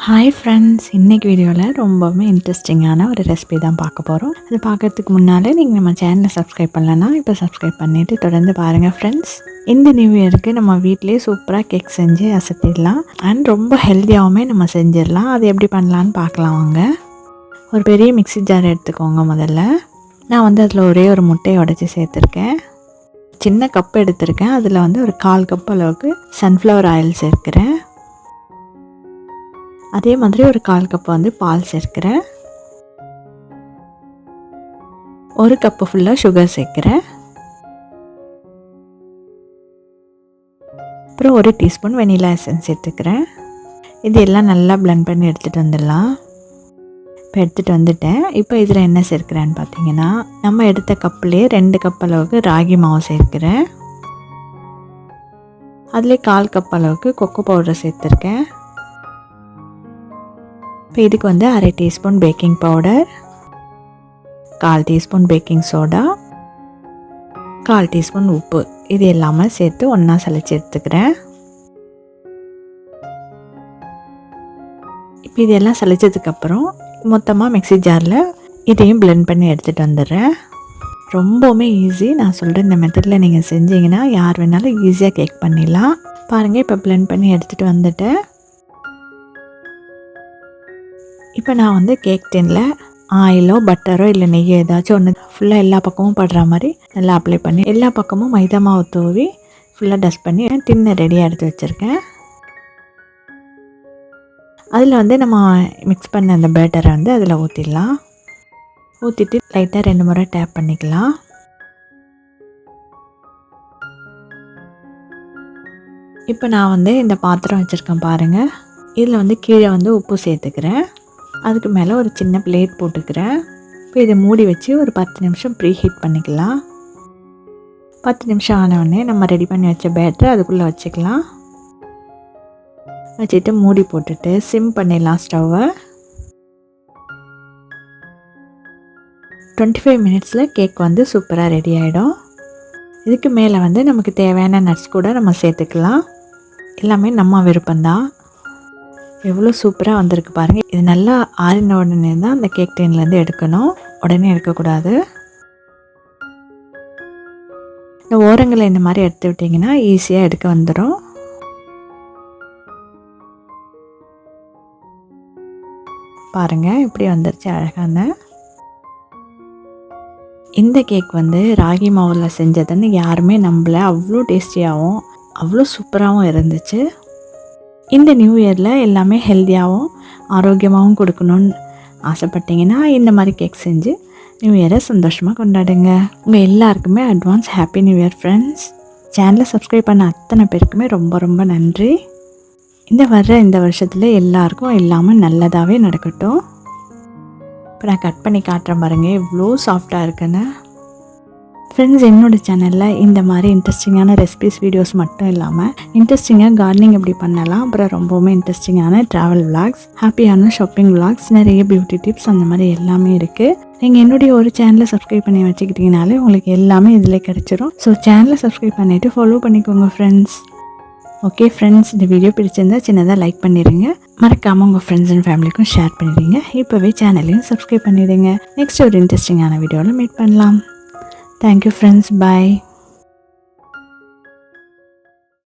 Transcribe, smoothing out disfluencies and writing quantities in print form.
Hi friends, இன்றைக்கி வீடியோவில் ரொம்பவுமே இன்ட்ரெஸ்டிங்கான ஒரு ரெசிபி தான் பார்க்க போகிறோம். அது பார்க்குறதுக்கு முன்னாலே நீங்கள் நம்ம சேனலை சப்ஸ்கிரைப் பண்ணலன்னா இப்போ சப்ஸ்கிரைப் பண்ணிவிட்டு தொடர்ந்து பாருங்கள் ஃப்ரெண்ட்ஸ். இந்த நியூ இயருக்கு நம்ம வீட்டிலே சூப்பராக கேக் செஞ்சு அசத்திடலாம் அண்ட் ரொம்ப ஹெல்த்தியாகவுமே நம்ம செஞ்சிடலாம். அது எப்படி பண்ணலான்னு பார்க்கலாம் வாங்க. ஒரு பெரிய மிக்ஸி ஜார் எடுத்துக்கோங்க. முதல்ல நான் அதில் ஒரே ஒரு முட்டையை உடைச்சி சேர்த்துருக்கேன். சின்ன கப் எடுத்திருக்கேன். அதில் ஒரு 1/4 கப் அளவுக்கு சன்ஃப்ளவர் ஆயில் சேர்க்கிறேன். அதே மாதிரி ஒரு 1/4 கப் பால் சேர்க்கிறேன். 1 கப்பு ஃபுல்லாக சுகர் சேர்க்கிறேன். அப்புறம் 1 டீஸ்பூன் வெனிலா எசன்ஸ் சேர்த்துக்கிறேன். இது எல்லாம் நல்லா பிளெண்ட் பண்ணி எடுத்துகிட்டு வந்துடலாம். இப்போ எடுத்துகிட்டு வந்துட்டேன். இப்போ இதில் என்ன சேர்க்கிறேன்னு பார்த்தீங்கன்னா, நம்ம எடுத்த கப்லேயே 2 கப் அளவுக்கு ராகி மாவு சேர்க்கிறேன். அதிலே 1/4 கப் அளவுக்கு கொக்கோ பவுடர் சேர்த்துருக்கேன். இப்போ இதுக்கு 1/2 teaspoon baking powder, 1/4 teaspoon baking soda, 1/4 teaspoon உப்பு, இது எல்லாமே சேர்த்து ஒன்றா சலிச்சு எடுத்துக்கிறேன். இப்போ இதெல்லாம் சலிச்சதுக்கப்புறம் மொத்தமாக மிக்ஸி ஜாரில் இதையும் பிளெண்ட் பண்ணி எடுத்துகிட்டு வந்துடுறேன். ரொம்பவுமே ஈஸி. நான் சொல்கிற இந்த மெத்தடில் நீங்கள் செஞ்சீங்கன்னா யார் வேணாலும் ஈஸியாக கேக் பண்ணிடலாம். பாருங்கள், இப்போ பிளெண்ட் பண்ணி எடுத்துகிட்டு வந்துட்டேன். இப்போ நான் கேக் டின்னில் ஆயிலோ பட்டரோ இல்லை நெய்யோ ஏதாச்சும் ஒன்று ஃபுல்லாக எல்லா பக்கமும் படுற மாதிரி நல்லா அப்ளை பண்ணி எல்லா பக்கமும் மைதா மாவு தூவி ஃபுல்லாக டஸ்ட் பண்ணி டின்னை ரெடியாக எடுத்து வச்சுருக்கேன். அதில் நம்ம மிக்ஸ் பண்ண அந்த பேட்டரை அதில் ஊற்றிடலாம். ஊற்றிட்டு லைட்டாக 2 முறை டேப் பண்ணிக்கலாம். இப்போ நான் இந்த பாத்திரம் வச்சுருக்கேன் பாருங்கள். இதில் கீழே உப்பு சேர்த்துக்கிறேன். அதுக்கு மேலே ஒரு சின்ன பிளேட் போட்டுக்கிறேன். இப்போ இதை மூடி வச்சு ஒரு 10 நிமிஷம் ப்ரீ ஹீட் பண்ணிக்கலாம். 10 நிமிஷம் ஆனவுடனே நம்ம ரெடி பண்ணி வச்ச பேட்டரை அதுக்குள்ளே வச்சுக்கலாம். வச்சுட்டு மூடி போட்டுட்டு சிம் பண்ணிடலாம் ஸ்டவ்வை. 25 மினிட்ஸில் கேக் சூப்பராக ரெடி ஆகிடும். இதுக்கு மேலே நமக்கு தேவையான நட்ஸ் கூட நம்ம சேர்த்துக்கலாம். எல்லாமே நம்ம விருப்பம்தான். எவ்வளோ சூப்பராக வந்திருக்கு பாருங்கள். இது நல்லா ஆறின உடனே தான் அந்த கேக் டின்லேருந்து எடுக்கணும். உடனே எடுக்கக்கூடாது. இந்த ஓரங்களை இந்த மாதிரி எடுத்து விட்டிங்கன்னா ஈஸியாக எடுக்க வந்துடும். பாருங்கள், இப்படி வந்துருச்சு அழகான. இந்த கேக் ராகி மாவில் செஞ்சதுன்னு யாருமே நம்பலை. அவ்வளோ டேஸ்டியாகவும் அவ்வளோ சூப்பராகவும் இருந்துச்சு. இந்த நியூ இயரில் எல்லாமே ஹெல்த்தியாகவும் ஆரோக்கியமாகவும் கொடுக்கணுன்னு ஆசைப்பட்டீங்கன்னா இந்த மாதிரி கேக் செஞ்சு நியூ இயரை சந்தோஷமாக கொண்டாடுங்க. உங்கள் எல்லாருக்குமே advance happy new year friends. சேனலை சப்ஸ்கிரைப் பண்ண அத்தனை பேருக்குமே ரொம்ப ரொம்ப நன்றி. இந்த வருஷத்தில் எல்லாருக்கும் எல்லாமே நல்லதாகவே நடக்கட்டும். இப்போ நான் கட் பண்ணி காட்டுறேன் பாருங்கள், இவ்வளோ சாஃப்டாக இருக்குன்னு. ஃப்ரெண்ட்ஸ், என்னோடய சேனலில் இந்த மாதிரி இன்ட்ரெஸ்டிங்கான ரெசிபிஸ் வீடியோஸ் மட்டும் இல்லாமல் இன்ட்ரெஸ்டிங்காக கார்டனிங் எப்படி பண்ணலாம், அப்புறம் ரொம்பவுமே இன்ட்ரெஸ்டிங்கான ட்ராவல் விளாக்ஸ், ஹாப்பியான ஷாப்பிங் விளாக்ஸ், நிறைய பியூட்டி டிப்ஸ், அந்த மாதிரி எல்லாமே இருக்குது. நீங்கள் என்னுடைய ஒரு சேனலை சப்ஸ்கிரைப் பண்ணி வச்சுக்கிட்டிங்கனாலே உங்களுக்கு எல்லாமே இதில் கிடச்சிரும். ஸோ சேனலை சப்ஸ்கிரைப் பண்ணிவிட்டு ஃபாலோ பண்ணிக்கோங்க ஃப்ரெண்ட்ஸ். ஓகே ஃப்ரெண்ட்ஸ், இந்த வீடியோ பிடிச்சிருந்தால் சின்னதாக லைக் பண்ணிடுங்க. மறக்காமல் உங்கள் ஃப்ரெண்ட்ஸ் அண்ட் ஃபேமிலிக்கும் ஷேர் பண்ணிடுங்க. இப்போவே சேனலையும் சப்ஸ்கிரைப் பண்ணிடுங்க. நெக்ஸ்ட் ஒரு இன்ட்ரெஸ்டிங்கான வீடியோவில் மீட் பண்ணலாம். Thank you friends. Bye.